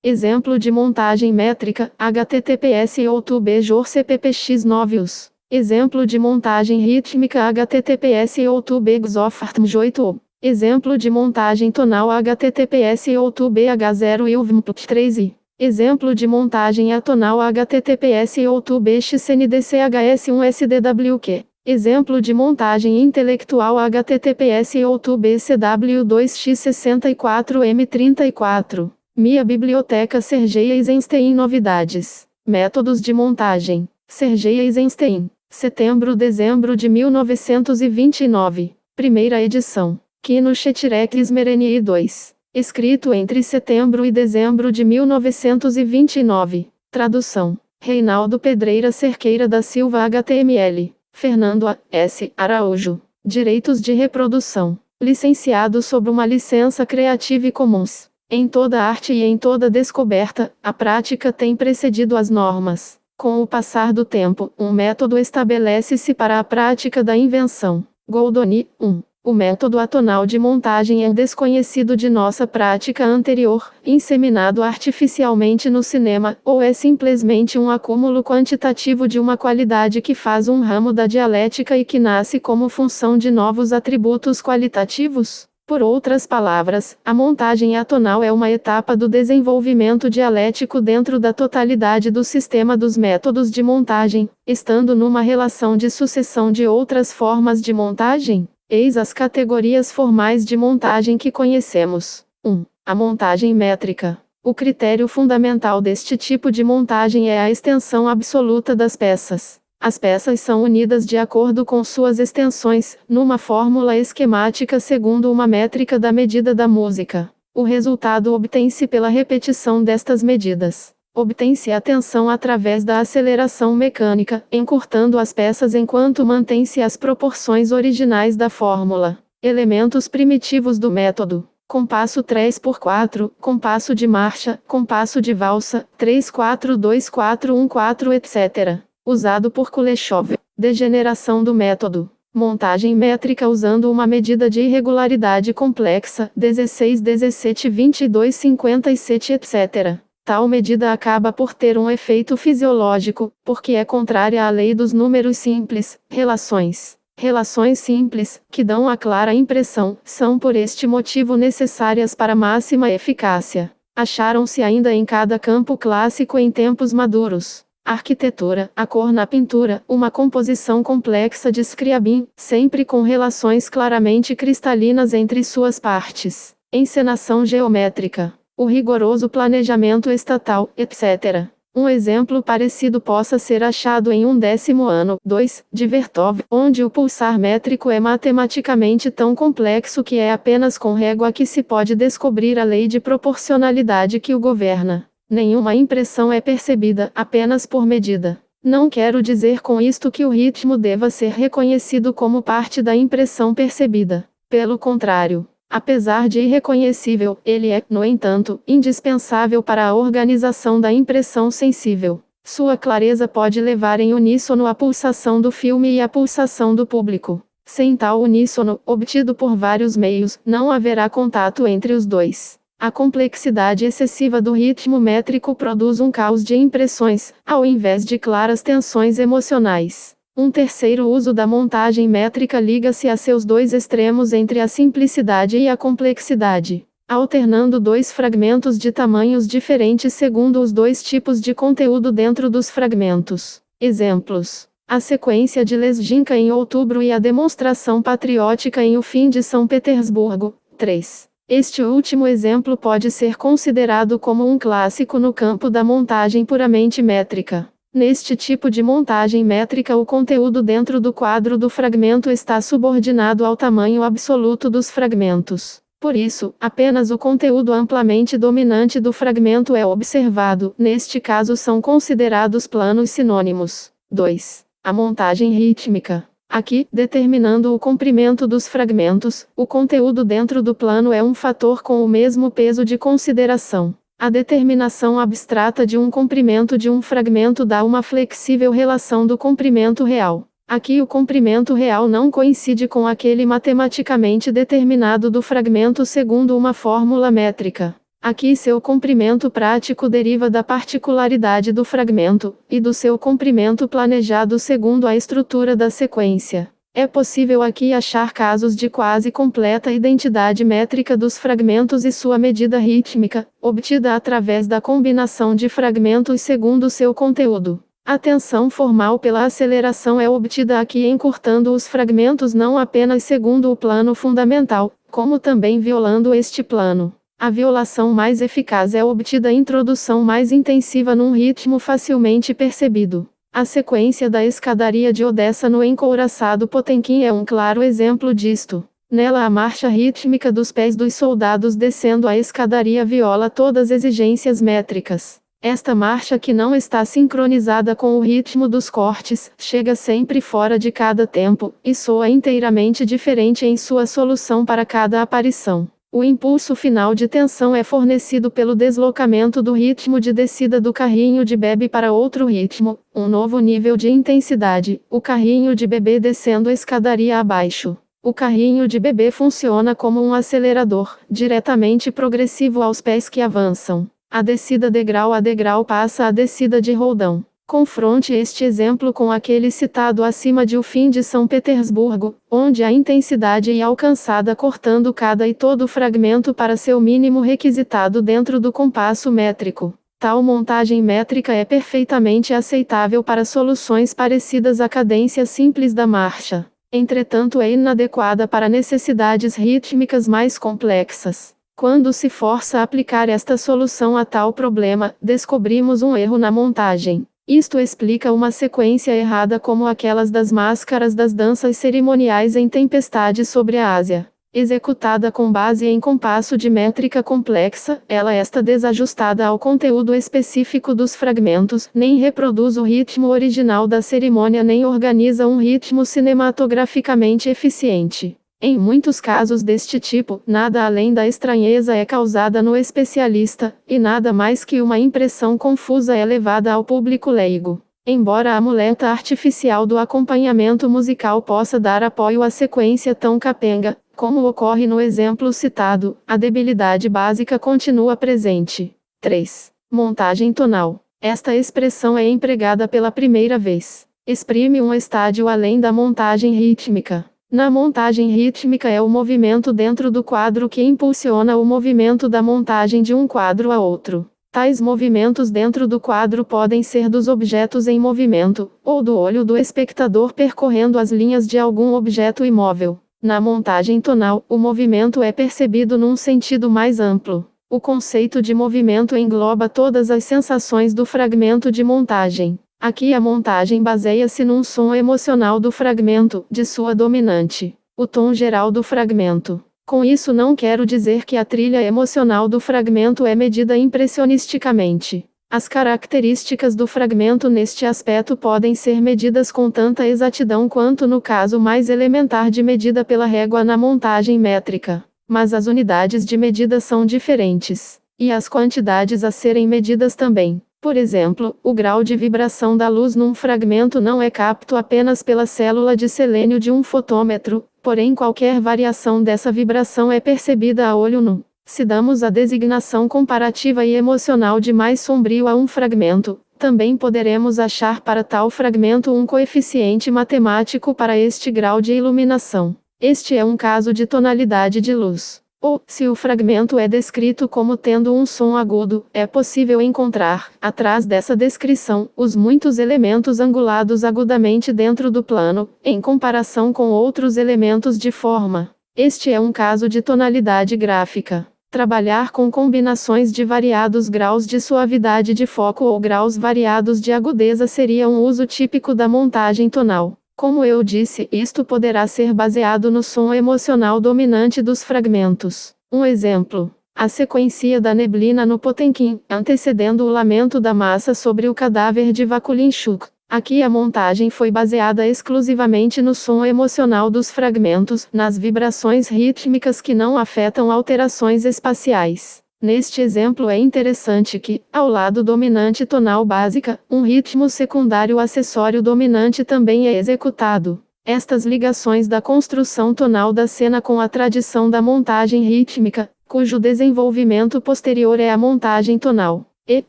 Exemplo de montagem métrica, https outube jor cppx 9 us. Exemplo de montagem rítmica, https outube xofartm 8. Exemplo de montagem tonal, https outube h0 ilvmput 3i. Exemplo de montagem atonal, https outube xndchs1sdwq. Exemplo de montagem intelectual, https outube cw2x64m34. Minha Biblioteca Sergei Eisenstein. Novidades. Métodos de montagem. Sergei Eisenstein. Setembro-dezembro de 1929. Primeira edição. Kino Chetirek Smereni 2. Escrito entre setembro e dezembro de 1929. Tradução. Reinaldo Pedreira Cerqueira da Silva HTML. Fernando A. S. Araújo. Direitos de reprodução. Licenciado sob uma licença Creative Commons. Em toda arte e em toda descoberta, a prática tem precedido as normas. Com o passar do tempo, um método estabelece-se para a prática da invenção. Goldoni, 1. O método atonal de montagem é desconhecido de nossa prática anterior, inseminado artificialmente no cinema, ou é simplesmente um acúmulo quantitativo de uma qualidade que faz um ramo da dialética e que nasce como função de novos atributos qualitativos? Por outras palavras, a montagem atonal é uma etapa do desenvolvimento dialético dentro da totalidade do sistema dos métodos de montagem, estando numa relação de sucessão de outras formas de montagem. Eis as categorias formais de montagem que conhecemos. 1. A montagem métrica. O critério fundamental deste tipo de montagem é a extensão absoluta das peças. As peças são unidas de acordo com suas extensões, numa fórmula esquemática segundo uma métrica da medida da música. O resultado obtém-se pela repetição destas medidas. Obtém-se a tensão através da aceleração mecânica, encurtando as peças enquanto mantém-se as proporções originais da fórmula. Elementos primitivos do método. Compasso 3x4, compasso de marcha, compasso de valsa, 3-4-2-4-1-4, etc. Usado por Kuleshov. Degeneração do método. Montagem métrica usando uma medida de irregularidade complexa, 16, 17, 22, 57, etc. Tal medida acaba por ter um efeito fisiológico, porque é contrária à lei dos números simples, relações. Relações simples, que dão a clara impressão, são por este motivo necessárias para máxima eficácia. Acharam-se ainda em cada campo clássico em tempos maduros. Arquitetura, a cor na pintura, uma composição complexa de Scriabin, sempre com relações claramente cristalinas entre suas partes. Encenação geométrica, o rigoroso planejamento estatal, etc. Um exemplo parecido possa ser achado em 1º ano, 2, de Vertov, onde o pulsar métrico é matematicamente tão complexo que é apenas com régua que se pode descobrir a lei de proporcionalidade que o governa. Nenhuma impressão é percebida apenas por medida. Não quero dizer com isto que o ritmo deva ser reconhecido como parte da impressão percebida. Pelo contrário, apesar de irreconhecível, ele é, no entanto, indispensável para a organização da impressão sensível. Sua clareza pode levar em uníssono a pulsação do filme e a pulsação do público. Sem tal uníssono, obtido por vários meios, não haverá contato entre os dois. A complexidade excessiva do ritmo métrico produz um caos de impressões, ao invés de claras tensões emocionais. Um terceiro uso da montagem métrica liga-se a seus dois extremos entre a simplicidade e a complexidade, alternando dois fragmentos de tamanhos diferentes segundo os dois tipos de conteúdo dentro dos fragmentos. Exemplos: a sequência de Lezginka em outubro e a demonstração patriótica em O Fim de São Petersburgo. 3. Este último exemplo pode ser considerado como um clássico no campo da montagem puramente métrica. Neste tipo de montagem métrica, o conteúdo dentro do quadro do fragmento está subordinado ao tamanho absoluto dos fragmentos. Por isso, apenas o conteúdo amplamente dominante do fragmento é observado. Neste caso são considerados planos sinônimos. 2. A montagem rítmica. Aqui, determinando o comprimento dos fragmentos, o conteúdo dentro do plano é um fator com o mesmo peso de consideração. A determinação abstrata de um comprimento de um fragmento dá uma flexível relação do comprimento real. Aqui o comprimento real não coincide com aquele matematicamente determinado do fragmento segundo uma fórmula métrica. Aqui seu comprimento prático deriva da particularidade do fragmento, e do seu comprimento planejado segundo a estrutura da sequência. É possível aqui achar casos de quase completa identidade métrica dos fragmentos e sua medida rítmica, obtida através da combinação de fragmentos segundo seu conteúdo. A tensão formal pela aceleração é obtida aqui encurtando os fragmentos não apenas segundo o plano fundamental, como também violando este plano. A violação mais eficaz é obtida a introdução mais intensiva num ritmo facilmente percebido. A sequência da escadaria de Odessa no encouraçado Potemkin é um claro exemplo disto. Nela a marcha rítmica dos pés dos soldados descendo a escadaria viola todas as exigências métricas. Esta marcha que não está sincronizada com o ritmo dos cortes, chega sempre fora de cada tempo, e soa inteiramente diferente em sua solução para cada aparição. O impulso final de tensão é fornecido pelo deslocamento do ritmo de descida do carrinho de bebê para outro ritmo, um novo nível de intensidade, o carrinho de bebê descendo a escadaria abaixo. O carrinho de bebê funciona como um acelerador, diretamente progressivo aos pés que avançam. A descida degrau a degrau passa a descida de roldão. Confronte este exemplo com aquele citado acima de O Fim de São Petersburgo, onde a intensidade é alcançada cortando cada e todo fragmento para seu mínimo requisitado dentro do compasso métrico. Tal montagem métrica é perfeitamente aceitável para soluções parecidas à cadência simples da marcha. Entretanto, é inadequada para necessidades rítmicas mais complexas. Quando se força a aplicar esta solução a tal problema, descobrimos um erro na montagem. Isto explica uma sequência errada como aquelas das máscaras das danças cerimoniais em Tempestade sobre a Ásia. Executada com base em compasso de métrica complexa, ela está desajustada ao conteúdo específico dos fragmentos, nem reproduz o ritmo original da cerimônia nem organiza um ritmo cinematograficamente eficiente. Em muitos casos deste tipo, nada além da estranheza é causada no especialista, e nada mais que uma impressão confusa é levada ao público leigo. Embora a muleta artificial do acompanhamento musical possa dar apoio à sequência tão capenga, como ocorre no exemplo citado, a debilidade básica continua presente. 3. Montagem tonal. Esta expressão é empregada pela primeira vez. Exprime um estádio além da montagem rítmica. Na montagem rítmica é o movimento dentro do quadro que impulsiona o movimento da montagem de um quadro a outro. Tais movimentos dentro do quadro podem ser dos objetos em movimento, ou do olho do espectador percorrendo as linhas de algum objeto imóvel. Na montagem tonal, o movimento é percebido num sentido mais amplo. O conceito de movimento engloba todas as sensações do fragmento de montagem. Aqui a montagem baseia-se num som emocional do fragmento, de sua dominante, o tom geral do fragmento. Com isso não quero dizer que a trilha emocional do fragmento é medida impressionisticamente. As características do fragmento neste aspecto podem ser medidas com tanta exatidão quanto no caso mais elementar de medida pela régua na montagem métrica. Mas as unidades de medida são diferentes, e as quantidades a serem medidas também. Por exemplo, o grau de vibração da luz num fragmento não é capto apenas pela célula de selênio de um fotômetro, porém qualquer variação dessa vibração é percebida a olho nu. Se damos a designação comparativa e emocional de mais sombrio a um fragmento, também poderemos achar para tal fragmento um coeficiente matemático para este grau de iluminação. Este é um caso de tonalidade de luz. Ou, se o fragmento é descrito como tendo um som agudo, é possível encontrar, atrás dessa descrição, os muitos elementos angulados agudamente dentro do plano, em comparação com outros elementos de forma. Este é um caso de tonalidade gráfica. Trabalhar com combinações de variados graus de suavidade de foco ou graus variados de agudeza seria um uso típico da montagem tonal. Como eu disse, isto poderá ser baseado no som emocional dominante dos fragmentos. Um exemplo: a sequência da neblina no Potemkin, antecedendo o lamento da massa sobre o cadáver de Vakulinchuk. Aqui a montagem foi baseada exclusivamente no som emocional dos fragmentos, nas vibrações rítmicas que não afetam alterações espaciais. Neste exemplo é interessante que, ao lado dominante tonal básica, um ritmo secundário acessório dominante também é executado. Estas ligações da construção tonal da cena com a tradição da montagem rítmica, cujo desenvolvimento posterior é a montagem tonal. E,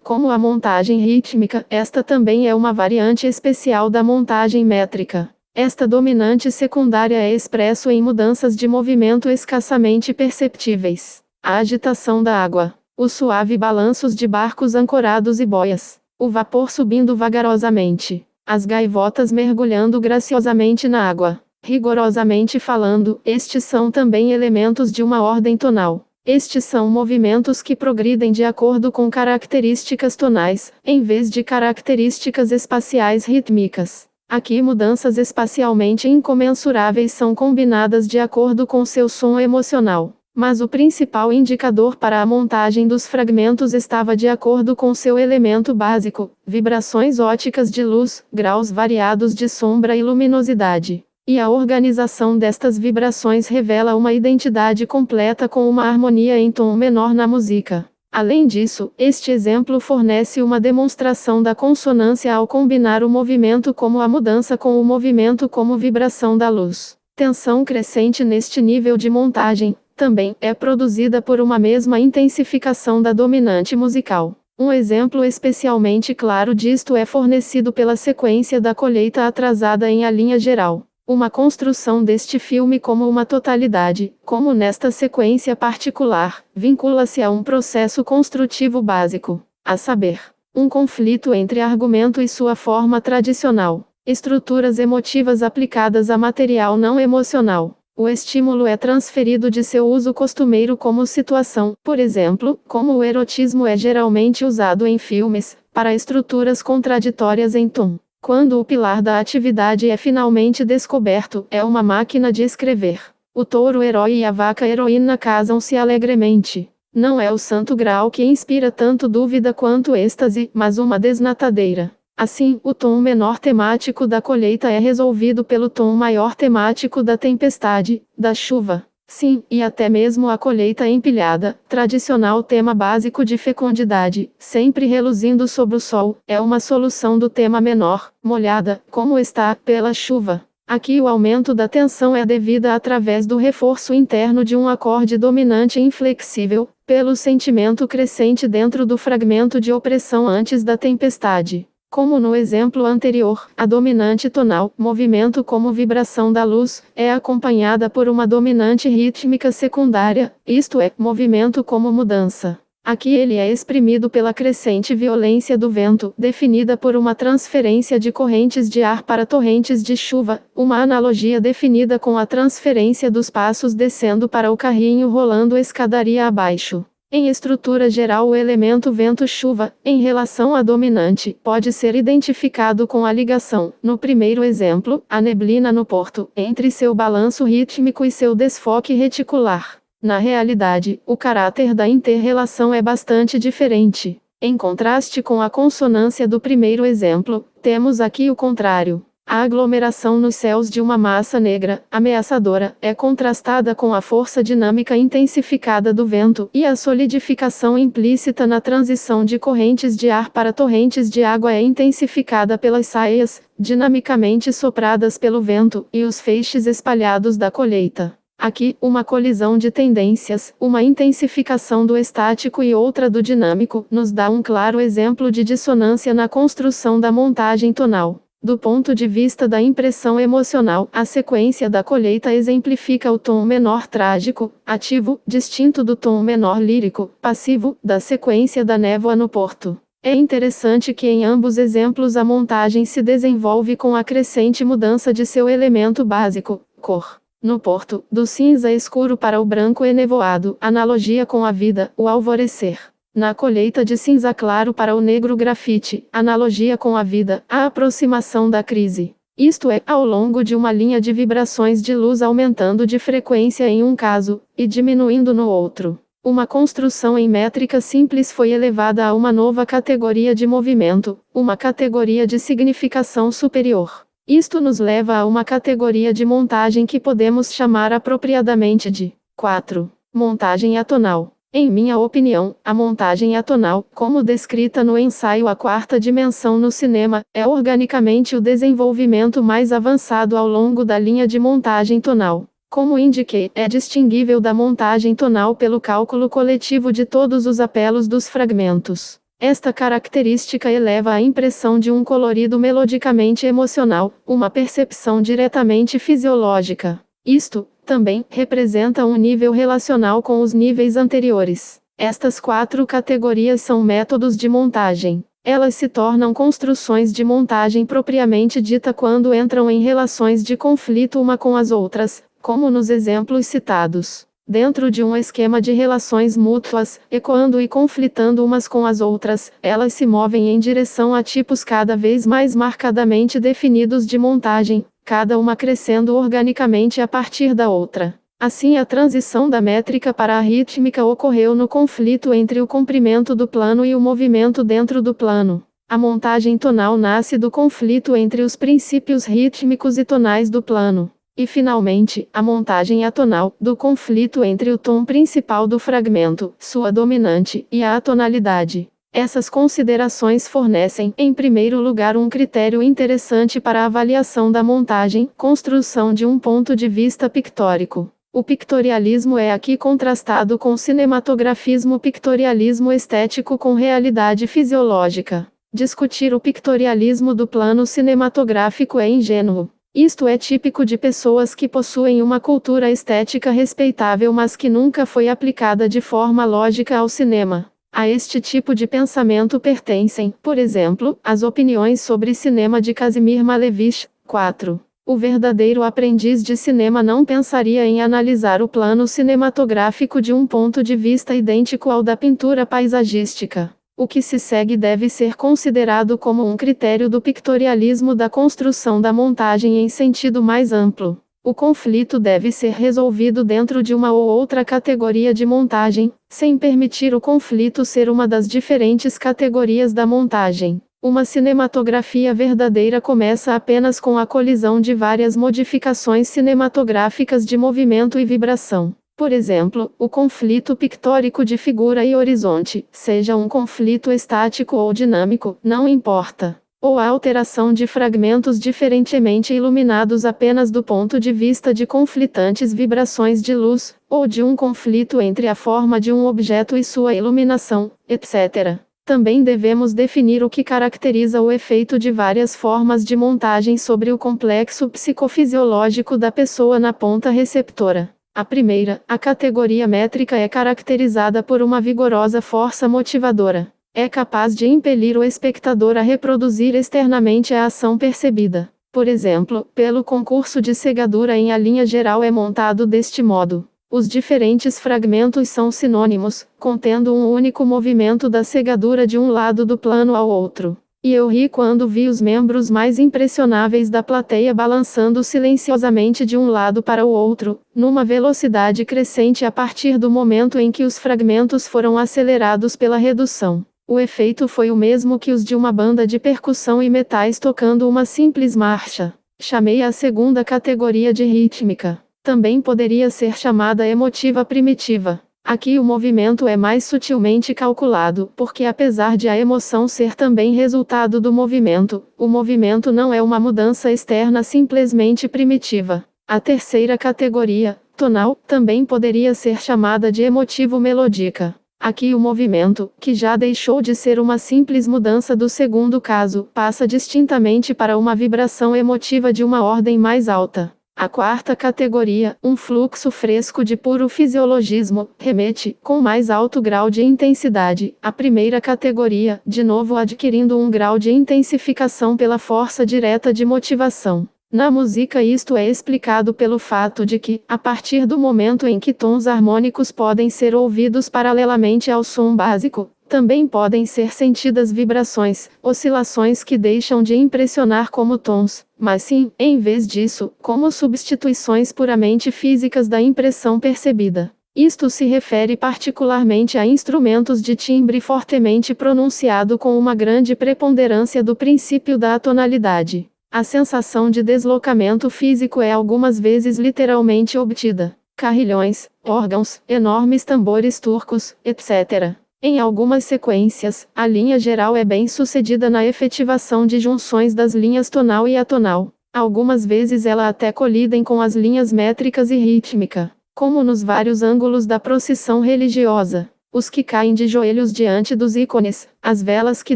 como a montagem rítmica, esta também é uma variante especial da montagem métrica. Esta dominante secundária é expresso em mudanças de movimento escassamente perceptíveis. A agitação da água, os suaves balanços de barcos ancorados e boias, o vapor subindo vagarosamente, as gaivotas mergulhando graciosamente na água. Rigorosamente falando, estes são também elementos de uma ordem tonal. Estes são movimentos que progridem de acordo com características tonais, em vez de características espaciais rítmicas. Aqui mudanças espacialmente incomensuráveis são combinadas de acordo com seu som emocional. Mas o principal indicador para a montagem dos fragmentos estava de acordo com seu elemento básico, vibrações óticas de luz, graus variados de sombra e luminosidade. E a organização destas vibrações revela uma identidade completa com uma harmonia em tom menor na música. Além disso, este exemplo fornece uma demonstração da consonância ao combinar o movimento como a mudança com o movimento como vibração da luz. Tensão crescente neste nível de montagem, também, é produzida por uma mesma intensificação da dominante musical. Um exemplo especialmente claro disto é fornecido pela sequência da colheita atrasada em A Linha Geral. Uma construção deste filme como uma totalidade, como nesta sequência particular, vincula-se a um processo construtivo básico, a saber, um conflito entre argumento e sua forma tradicional, estruturas emotivas aplicadas a material não emocional. O estímulo é transferido de seu uso costumeiro como situação, por exemplo, como o erotismo é geralmente usado em filmes, para estruturas contraditórias em tom. Quando o pilar da atividade é finalmente descoberto, é uma máquina de escrever. O touro-herói e a vaca-heroína casam-se alegremente. Não é o santo grau que inspira tanto dúvida quanto êxtase, mas uma desnatadeira. Assim, o tom menor temático da colheita é resolvido pelo tom maior temático da tempestade, da chuva. Sim, e até mesmo a colheita empilhada, tradicional tema básico de fecundidade, sempre reluzindo sob o sol, é uma solução do tema menor, molhada, como está, pela chuva. Aqui o aumento da tensão é devida através do reforço interno de um acorde dominante inflexível, pelo sentimento crescente dentro do fragmento de opressão antes da tempestade. Como no exemplo anterior, a dominante tonal, movimento como vibração da luz, é acompanhada por uma dominante rítmica secundária, isto é, movimento como mudança. Aqui ele é exprimido pela crescente violência do vento, definida por uma transferência de correntes de ar para torrentes de chuva, uma analogia definida com a transferência dos passos descendo para o carrinho rolando escadaria abaixo. Em estrutura geral, o elemento vento-chuva, em relação à dominante, pode ser identificado com a ligação, no primeiro exemplo, a neblina no porto, entre seu balanço rítmico e seu desfoque reticular. Na realidade, o caráter da inter-relação é bastante diferente. Em contraste com a consonância do primeiro exemplo, temos aqui o contrário. A aglomeração nos céus de uma massa negra, ameaçadora, é contrastada com a força dinâmica intensificada do vento, e a solidificação implícita na transição de correntes de ar para torrentes de água é intensificada pelas saias, dinamicamente sopradas pelo vento, e os feixes espalhados da colheita. Aqui, uma colisão de tendências, uma intensificação do estático e outra do dinâmico, nos dá um claro exemplo de dissonância na construção da montagem tonal. Do ponto de vista da impressão emocional, a sequência da colheita exemplifica o tom menor trágico, ativo, distinto do tom menor lírico, passivo, da sequência da névoa no porto. É interessante que em ambos exemplos a montagem se desenvolve com a crescente mudança de seu elemento básico, cor. No porto, do cinza escuro para o branco enevoado, analogia com a vida, o alvorecer. Na colheita de cinza claro para o negro grafite, analogia com a vida, a aproximação da crise. Isto é, ao longo de uma linha de vibrações de luz aumentando de frequência em um caso, e diminuindo no outro. Uma construção em métrica simples foi elevada a uma nova categoria de movimento, uma categoria de significação superior. Isto nos leva a uma categoria de montagem que podemos chamar apropriadamente de 4. Montagem atonal. Em minha opinião, a montagem atonal, como descrita no ensaio A Quarta Dimensão no cinema, é organicamente o desenvolvimento mais avançado ao longo da linha de montagem tonal. Como indiquei, é distinguível da montagem tonal pelo cálculo coletivo de todos os apelos dos fragmentos. Esta característica eleva a impressão de um colorido melodicamente emocional, uma percepção diretamente fisiológica. Isto, também, representa um nível relacional com os níveis anteriores. Estas 4 categorias são métodos de montagem. Elas se tornam construções de montagem propriamente dita quando entram em relações de conflito uma com as outras, como nos exemplos citados. Dentro de um esquema de relações mútuas, ecoando e conflitando umas com as outras, elas se movem em direção a tipos cada vez mais marcadamente definidos de montagem, cada uma crescendo organicamente a partir da outra. Assim, a transição da métrica para a rítmica ocorreu no conflito entre o comprimento do plano e o movimento dentro do plano. A montagem tonal nasce do conflito entre os princípios rítmicos e tonais do plano. E finalmente, a montagem atonal, do conflito entre o tom principal do fragmento, sua dominante, e a atonalidade. Essas considerações fornecem, em primeiro lugar, um critério interessante para a avaliação da montagem, construção de um ponto de vista pictórico. O pictorialismo é aqui contrastado com cinematografismo, pictorialismo estético com realidade fisiológica. Discutir o pictorialismo do plano cinematográfico é ingênuo. Isto é típico de pessoas que possuem uma cultura estética respeitável, mas que nunca foi aplicada de forma lógica ao cinema. A este tipo de pensamento pertencem, por exemplo, as opiniões sobre cinema de Kazimir Malevich. 4. O verdadeiro aprendiz de cinema não pensaria em analisar o plano cinematográfico de um ponto de vista idêntico ao da pintura paisagística. O que se segue deve ser considerado como um critério do pictorialismo da construção da montagem em sentido mais amplo. O conflito deve ser resolvido dentro de uma ou outra categoria de montagem, sem permitir o conflito ser uma das diferentes categorias da montagem. Uma cinematografia verdadeira começa apenas com a colisão de várias modificações cinematográficas de movimento e vibração. Por exemplo, o conflito pictórico de figura e horizonte, seja um conflito estático ou dinâmico, não importa. Ou a alteração de fragmentos diferentemente iluminados apenas do ponto de vista de conflitantes vibrações de luz, ou de um conflito entre a forma de um objeto e sua iluminação, etc. Também devemos definir o que caracteriza o efeito de várias formas de montagem sobre o complexo psicofisiológico da pessoa na ponta receptora. A primeira, a categoria métrica, é caracterizada por uma vigorosa força motivadora. É capaz de impelir o espectador a reproduzir externamente a ação percebida. Por exemplo, pelo concurso de segadura em A linha geral é montado deste modo. Os diferentes fragmentos são sinônimos, contendo um único movimento da segadura de um lado do plano ao outro. E eu ri quando vi os membros mais impressionáveis da plateia balançando silenciosamente de um lado para o outro, numa velocidade crescente a partir do momento em que os fragmentos foram acelerados pela redução. O efeito foi o mesmo que os de uma banda de percussão e metais tocando uma simples marcha. Chamei a segunda categoria de rítmica. Também poderia ser chamada emotiva primitiva. Aqui o movimento é mais sutilmente calculado, porque apesar de a emoção ser também resultado do movimento, o movimento não é uma mudança externa simplesmente primitiva. A terceira categoria, tonal, também poderia ser chamada de emotivo-melódica. Aqui o movimento, que já deixou de ser uma simples mudança do segundo caso, passa distintamente para uma vibração emotiva de uma ordem mais alta. A quarta categoria, um fluxo fresco de puro fisiologismo, remete, com mais alto grau de intensidade, à primeira categoria, de novo adquirindo um grau de intensificação pela força direta de motivação. Na música isto é explicado pelo fato de que, a partir do momento em que tons harmônicos podem ser ouvidos paralelamente ao som básico, também podem ser sentidas vibrações, oscilações que deixam de impressionar como tons, mas sim, em vez disso, como substituições puramente físicas da impressão percebida. Isto se refere particularmente a instrumentos de timbre fortemente pronunciado com uma grande preponderância do princípio da atonalidade. A sensação de deslocamento físico é algumas vezes literalmente obtida. Carrilhões, órgãos, enormes tambores turcos, etc. Em algumas sequências, a linha geral é bem sucedida na efetivação de junções das linhas tonal e atonal. Algumas vezes ela até colidem com as linhas métricas e rítmica, como nos vários ângulos da procissão religiosa. Os que caem de joelhos diante dos ícones, as velas que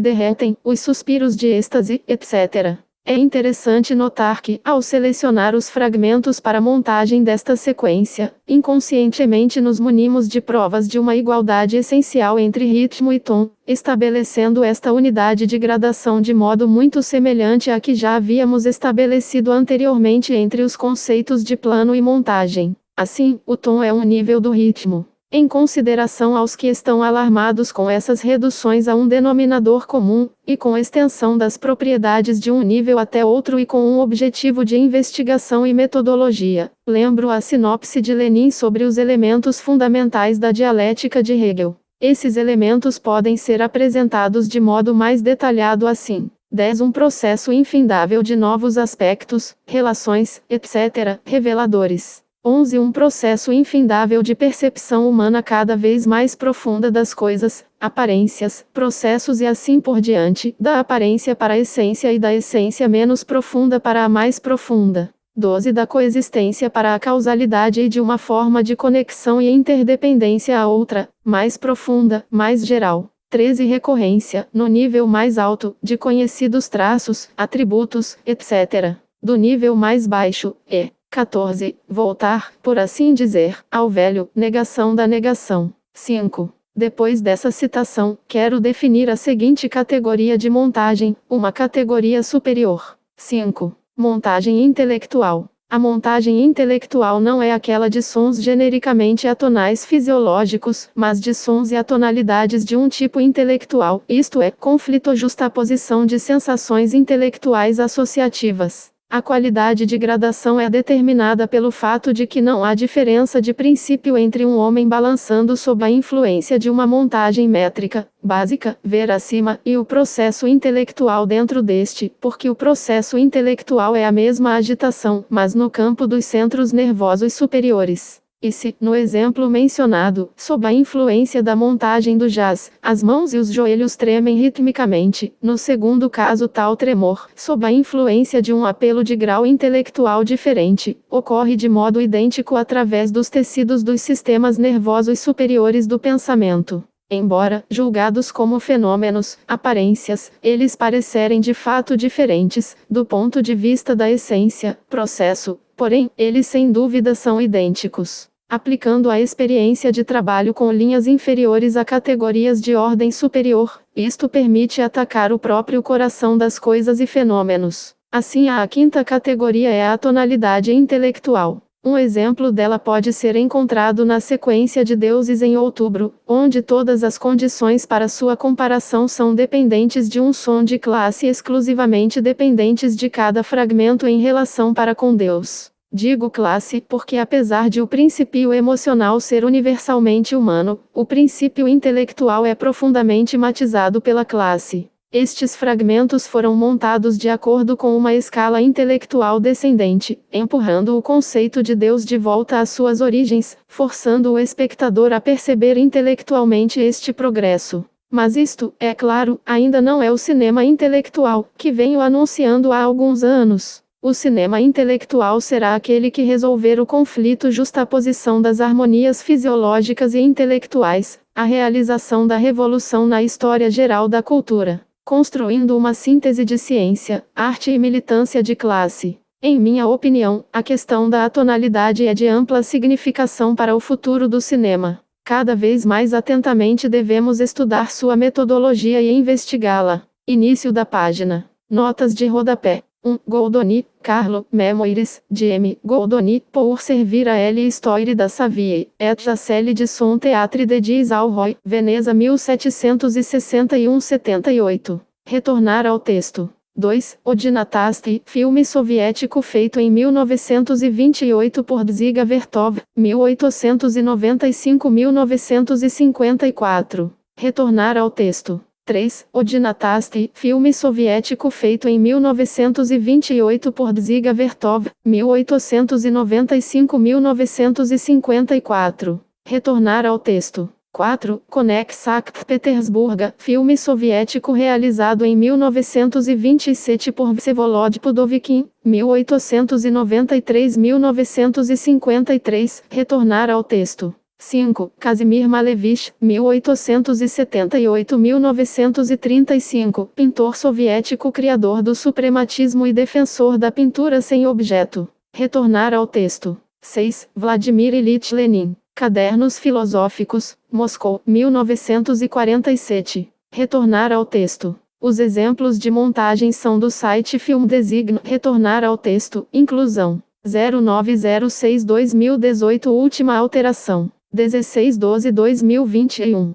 derretem, os suspiros de êxtase, etc. É interessante notar que, ao selecionar os fragmentos para a montagem desta sequência, inconscientemente nos munimos de provas de uma igualdade essencial entre ritmo e tom, estabelecendo esta unidade de gradação de modo muito semelhante à que já havíamos estabelecido anteriormente entre os conceitos de plano e montagem. Assim, o tom é um nível do ritmo. Em consideração aos que estão alarmados com essas reduções a um denominador comum, e com extensão das propriedades de um nível até outro e com um objetivo de investigação e metodologia, lembro a sinopse de Lenin sobre os elementos fundamentais da dialética de Hegel. Esses elementos podem ser apresentados de modo mais detalhado assim. 10. Um processo infindável de novos aspectos, relações, etc., reveladores. 11. Um processo infindável de percepção humana cada vez mais profunda das coisas, aparências, processos e assim por diante, da aparência para a essência e da essência menos profunda para a mais profunda. 12. Da coexistência para a causalidade e de uma forma de conexão e interdependência a outra, mais profunda, mais geral. 13. Recorrência, no nível mais alto, de conhecidos traços, atributos, etc. Do nível mais baixo, e 14. Voltar, por assim dizer, ao velho, negação da negação. 5. Depois dessa citação, quero definir a seguinte categoria de montagem, uma categoria superior. 5. Montagem intelectual. A montagem intelectual não é aquela de sons genericamente atonais fisiológicos, mas de sons e atonalidades de um tipo intelectual, isto é, conflito ou justaposição de sensações intelectuais associativas. A qualidade de gradação é determinada pelo fato de que não há diferença de princípio entre um homem balançando sob a influência de uma montagem métrica, básica, ver acima, e o processo intelectual dentro deste, porque o processo intelectual é a mesma agitação, mas no campo dos centros nervosos superiores. E se, no exemplo mencionado, sob a influência da montagem do jazz, as mãos e os joelhos tremem ritmicamente, no segundo caso tal tremor, sob a influência de um apelo de grau intelectual diferente, ocorre de modo idêntico através dos tecidos dos sistemas nervosos superiores do pensamento. Embora, julgados como fenômenos, aparências, eles parecerem de fato diferentes, do ponto de vista da essência, processo, porém, eles sem dúvida são idênticos. Aplicando a experiência de trabalho com linhas inferiores a categorias de ordem superior, isto permite atacar o próprio coração das coisas e fenômenos. Assim, a quinta categoria é a tonalidade intelectual. Um exemplo dela pode ser encontrado na sequência de Deuses em Outubro, onde todas as condições para sua comparação são dependentes de um som de classe exclusivamente dependentes de cada fragmento em relação para com Deus. Digo classe porque apesar de o princípio emocional ser universalmente humano, o princípio intelectual é profundamente matizado pela classe. Estes fragmentos foram montados de acordo com uma escala intelectual descendente, empurrando o conceito de Deus de volta às suas origens, forçando o espectador a perceber intelectualmente este progresso. Mas isto, é claro, ainda não é o cinema intelectual, que venho anunciando há alguns anos. O cinema intelectual será aquele que resolver o conflito justaposição das harmonias fisiológicas e intelectuais, a realização da revolução na história geral da cultura, construindo uma síntese de ciência, arte e militância de classe. Em minha opinião, a questão da atonalidade é de ampla significação para o futuro do cinema. Cada vez mais atentamente devemos estudar sua metodologia e investigá-la. Início da página. Notas de rodapé. 1. Goldoni, Carlo, Memoires, de M. Goldoni, pour servir a L. Histoire da Savie, et la selle de son théâtre de Dies au Roy, Veneza 1761-78. Retornar ao texto. 2. Odinatasti, filme soviético feito em 1928 por Dziga Vertov, 1895-1954. Retornar ao texto. 3. Odinatasti, filme soviético feito em 1928 por Dziga Vertov, 1895-1954. Retornar ao texto. 4. Konex Sankt Petersburg, filme soviético realizado em 1927 por Vsevolod Pudovikin, 1893-1953, retornar ao texto. 5. Kazimir Malevich, 1878-1935, pintor soviético criador do suprematismo e defensor da pintura sem objeto. Retornar ao texto. 6. Vladimir Ilyich Lenin. Cadernos Filosóficos, Moscou, 1947. Retornar ao texto. Os exemplos de montagem são do site Film Design. Retornar ao texto. Inclusão. 0906-2018. Última alteração. 16/12/2021.